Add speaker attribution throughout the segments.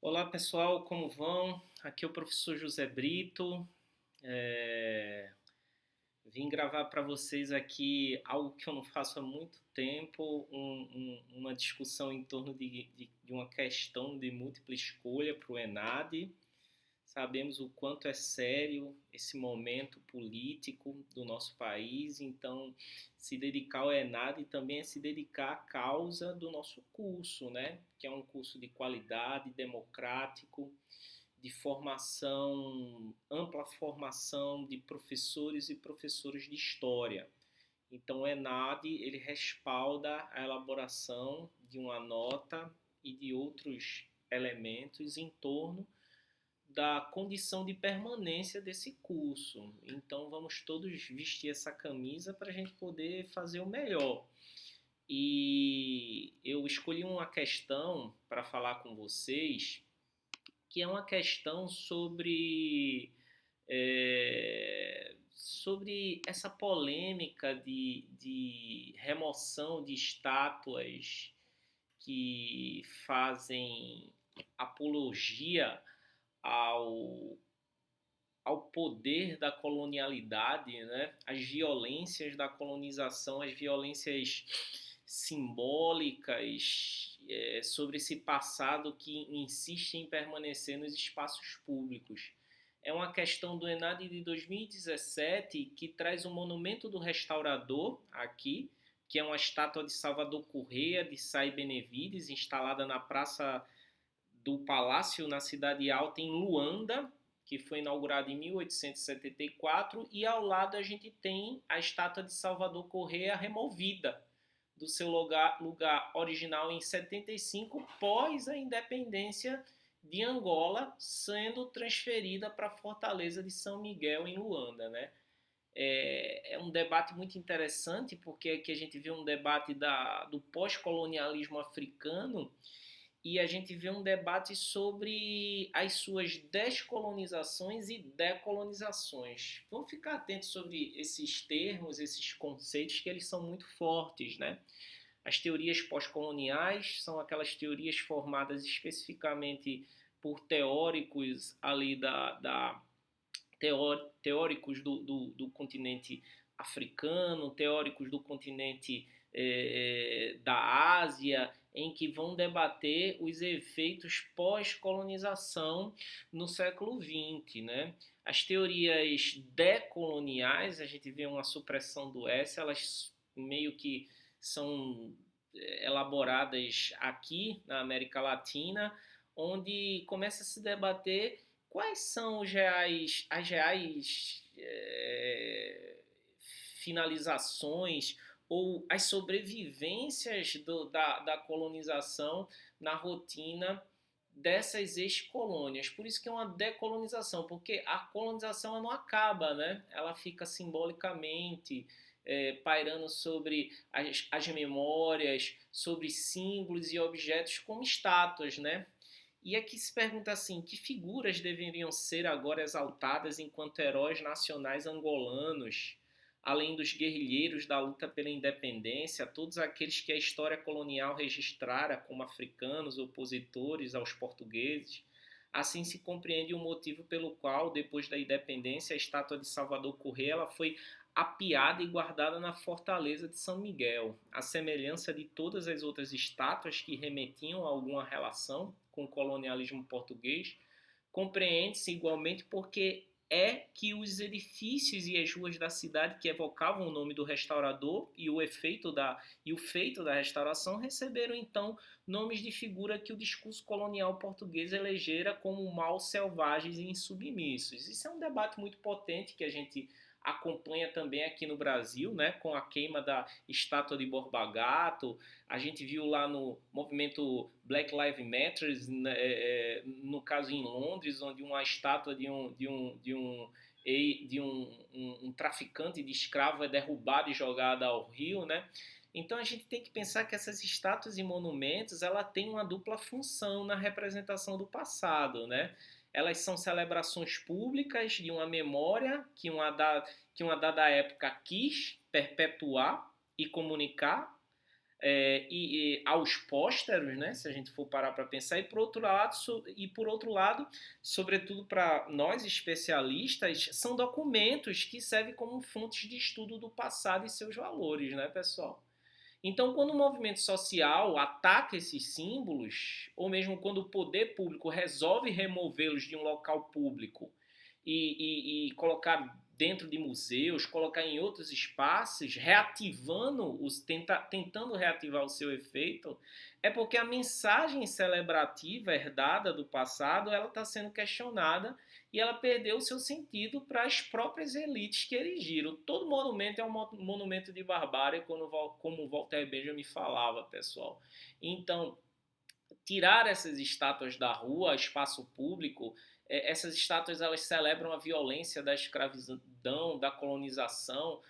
Speaker 1: Olá pessoal, como vão? Aqui é o professor José Brito. É, Vim gravar para vocês aqui algo que eu não faço há muito tempo, uma discussão em torno de uma questão de múltipla escolha para o ENAD. Sabemos o quanto é sério esse momento político do nosso país, então se dedicar ao ENAD também é se dedicar à causa do nosso curso, né? Que é um curso de qualidade, democrático, de formação, ampla formação de professores e professores de história. Então o ENAD ele respalda a elaboração de uma nota e de outros elementos em torno da condição de permanência desse curso. Então vamos todos vestir essa camisa para a gente poder fazer o melhor. E eu escolhi uma questão para falar com vocês, que é uma questão sobre essa polêmica de remoção de estátuas que fazem apologia ao, ao poder da colonialidade, né? As violências da colonização, as violências simbólicas sobre esse passado que insiste em permanecer nos espaços públicos. É uma questão do ENAD de 2017 que traz o Monumento do Restaurador aqui, que é uma estátua de Salvador Corrêa, de Say Benevides, instalada na Praça do Palácio na Cidade Alta, em Luanda, que foi inaugurado em 1874, e ao lado a gente tem a estátua de Salvador Corrêa removida do seu lugar original em 75, pós a independência de Angola, sendo transferida para a Fortaleza de São Miguel, em Luanda, né? É um debate muito interessante, porque aqui a gente vê um debate do pós-colonialismo africano e a gente vê um debate sobre as suas descolonizações e decolonizações. Vamos ficar atentos sobre esses termos, esses conceitos, que eles são muito fortes, né? As teorias pós-coloniais são aquelas teorias formadas especificamente por teóricos ali teóricos do continente africano, teóricos do continente da Ásia, em que vão debater os efeitos pós-colonização no século XX, né? As teorias decoloniais, a gente vê uma supressão do S, elas meio que são elaboradas aqui na América Latina, onde começa a se debater quais são as reais finalizações ou as sobrevivências da colonização na rotina dessas ex-colônias. Por isso que é uma decolonização, porque a colonização ela não acaba, né? Ela fica simbolicamente pairando sobre as memórias, sobre símbolos e objetos como estátuas, né? E aqui se pergunta assim, que figuras deveriam ser agora exaltadas enquanto heróis nacionais angolanos, além dos guerrilheiros da luta pela independência, todos aqueles que a história colonial registrara como africanos opositores aos portugueses? Assim se compreende o motivo pelo qual, depois da independência, a estátua de Salvador Correia ela foi apiada e guardada na fortaleza de São Miguel, à semelhança de todas as outras estátuas que remetiam a alguma relação com o colonialismo português, compreende-se igualmente porque é que os edifícios e as ruas da cidade que evocavam o nome do restaurador e o feito da restauração receberam então nomes de figura que o discurso colonial português elegera como mal selvagens e insubmissos. Isso é um debate muito potente que a gente acompanha também aqui no Brasil, né, com a queima da estátua de Borba Gato. A gente viu lá no movimento Black Lives Matter, né, no caso em Londres, onde uma estátua de um traficante de escravo é derrubada e jogada ao rio, né? Então a gente tem que pensar que essas estátuas e monumentos ela têm uma dupla função na representação do passado, né? Elas são celebrações públicas de uma memória que uma dada época quis perpetuar e comunicar, e aos pósteros, né, se a gente for parar para pensar, por outro lado, sobretudo para nós especialistas, são documentos que servem como fontes de estudo do passado e seus valores, né, pessoal? Então, quando o movimento social ataca esses símbolos, ou mesmo quando o poder público resolve removê-los de um local público e colocar dentro de museus, colocar em outros espaços, tentando reativar o seu efeito, é porque a mensagem celebrativa herdada do passado ela está sendo questionada e ela perdeu o seu sentido para as próprias elites que erigiram. Todo monumento é um monumento de barbárie, como Walter Benjamin falava, pessoal. Então, tirar essas estátuas da rua, espaço público, essas estátuas elas celebram a violência da escravidão, da colonização,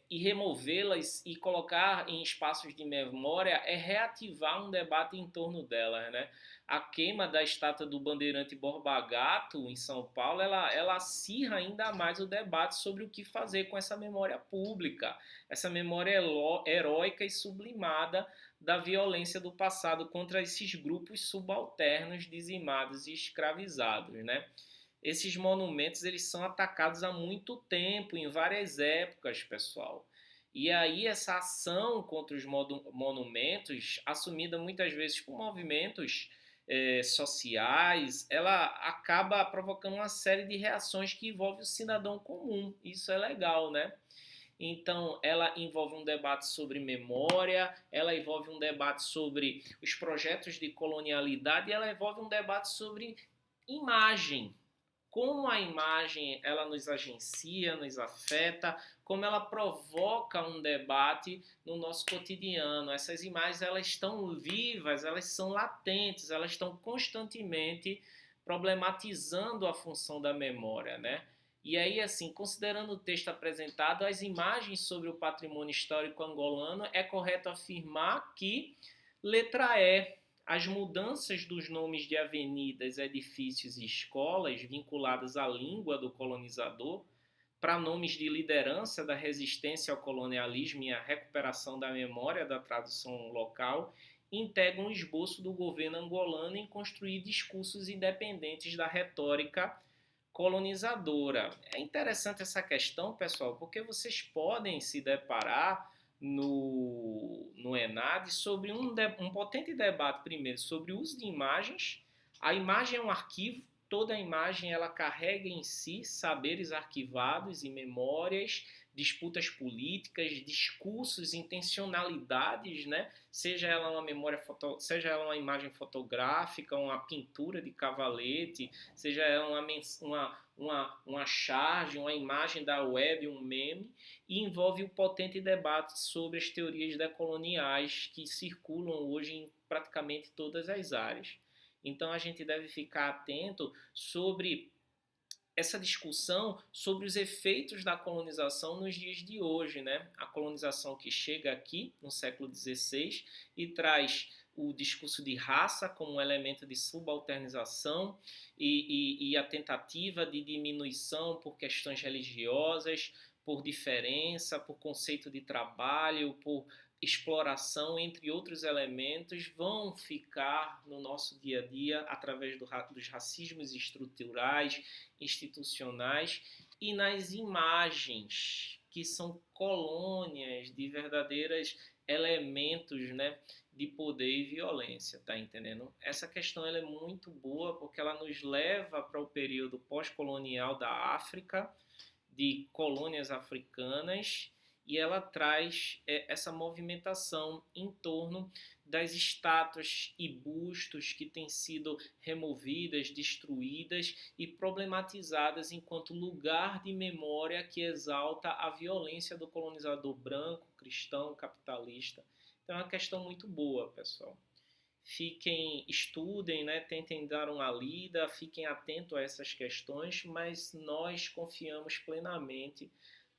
Speaker 1: e removê-las e colocar em espaços de memória é reativar um debate em torno delas, né? A queima da estátua do bandeirante Borba Gato em São Paulo, ela acirra ainda mais o debate sobre o que fazer com essa memória pública, essa memória heróica e sublimada da violência do passado contra esses grupos subalternos dizimados e escravizados, né? Esses monumentos eles são atacados há muito tempo, em várias épocas, pessoal. E aí essa ação contra os monumentos, assumida muitas vezes por movimentos sociais, ela acaba provocando uma série de reações que envolvem o cidadão comum. Isso é legal, né? Então, ela envolve um debate sobre memória, ela envolve um debate sobre os projetos de colonialidade e ela envolve um debate sobre imagem. Como a imagem ela nos agencia, nos afeta, como ela provoca um debate no nosso cotidiano. Essas imagens elas estão vivas, elas são latentes, elas estão constantemente problematizando a função da memória, né? E aí, assim, considerando o texto apresentado, as imagens sobre o patrimônio histórico angolano, é correto afirmar que, letra E, as mudanças dos nomes de avenidas, edifícios e escolas vinculadas à língua do colonizador para nomes de liderança da resistência ao colonialismo e à recuperação da memória da tradução local integram um esboço do governo angolano em construir discursos independentes da retórica colonizadora. É interessante essa questão, pessoal, porque vocês podem se deparar no ENAD sobre um potente debate, primeiro, sobre o uso de imagens. A imagem é um arquivo, toda imagem ela carrega em si saberes arquivados e memórias, disputas políticas, discursos, intencionalidades, né? Seja ela seja ela uma imagem fotográfica, uma pintura de cavalete, seja ela uma charge, uma imagem da web, um meme, e envolve o potente debate sobre as teorias decoloniais que circulam hoje em praticamente todas as áreas. Então a gente deve ficar atento sobre essa discussão sobre os efeitos da colonização nos dias de hoje, né? A colonização que chega aqui no século XVI e traz o discurso de raça como um elemento de subalternização e a tentativa de diminuição por questões religiosas, por diferença, por conceito de trabalho, por exploração, entre outros elementos, vão ficar no nosso dia a dia através dos racismos estruturais, institucionais e nas imagens, que são colônias de verdadeiros elementos, né, de poder e violência, tá entendendo? Essa questão ela é muito boa porque ela nos leva para o período pós-colonial da África, de colônias africanas, e ela traz essa movimentação em torno das estátuas e bustos que têm sido removidas, destruídas e problematizadas enquanto lugar de memória que exalta a violência do colonizador branco, cristão, capitalista. Então é uma questão muito boa, pessoal. Estudem, né, tentem dar uma lida, fiquem atentos a essas questões, mas nós confiamos plenamente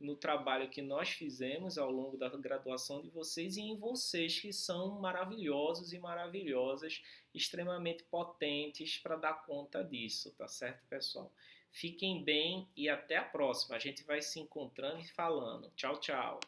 Speaker 1: no trabalho que nós fizemos ao longo da graduação de vocês e em vocês que são maravilhosos e maravilhosas, extremamente potentes para dar conta disso, tá certo, pessoal? Fiquem bem e até a próxima. A gente vai se encontrando e falando. Tchau, tchau.